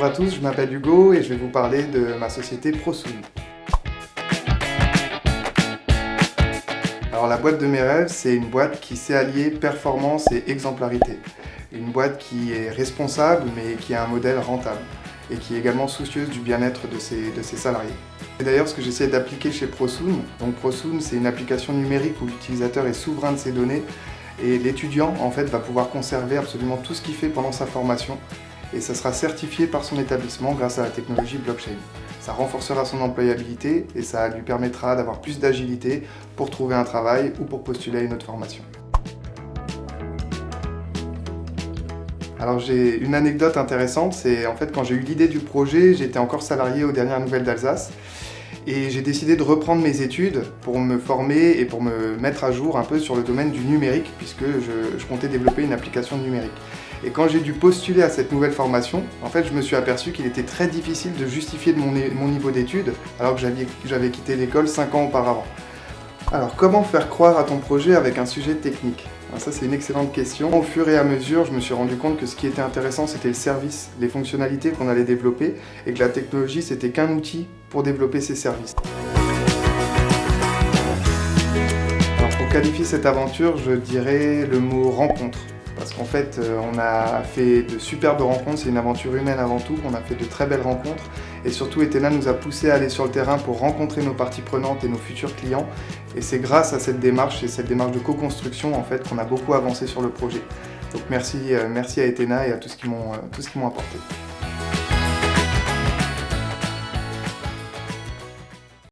Bonjour à tous, je m'appelle Hugo et je vais vous parler de ma société Prosoon. Alors la boîte de mes rêves, c'est une boîte qui sait allier performance et exemplarité. Une boîte qui est responsable mais qui a un modèle rentable et qui est également soucieuse du bien-être de ses salariés. C'est d'ailleurs ce que j'essaie d'appliquer chez Prosoon. Donc Prosoon, c'est une application numérique où l'utilisateur est souverain de ses données et l'étudiant en fait va pouvoir conserver absolument tout ce qu'il fait pendant sa formation et ça sera certifié par son établissement grâce à la technologie blockchain. Ça renforcera son employabilité et ça lui permettra d'avoir plus d'agilité pour trouver un travail ou pour postuler à une autre formation. Alors j'ai une anecdote intéressante, c'est en fait quand j'ai eu l'idée du projet, j'étais encore salarié aux dernières nouvelles d'Alsace et j'ai décidé de reprendre mes études pour me former et pour me mettre à jour un peu sur le domaine du numérique puisque je comptais développer une application numérique. Et quand j'ai dû postuler à cette nouvelle formation, en fait, je me suis aperçu qu'il était très difficile de justifier de mon niveau d'études alors que j'avais quitté l'école 5 ans auparavant. Alors, comment faire croire à ton projet avec un sujet technique? Alors ça, c'est une excellente question. Au fur et à mesure, je me suis rendu compte que ce qui était intéressant, c'était le service, les fonctionnalités qu'on allait développer, et que la technologie, c'était qu'un outil pour développer ces services. Alors, pour qualifier cette aventure, je dirais le mot rencontre. Parce qu'en fait, on a fait de superbes rencontres, c'est une aventure humaine avant tout, on a fait de très belles rencontres et surtout Etena nous a poussé à aller sur le terrain pour rencontrer nos parties prenantes et nos futurs clients et c'est grâce à cette démarche et cette démarche de co-construction en fait qu'on a beaucoup avancé sur le projet. Donc merci à Etena et à tous qui m'ont apporté.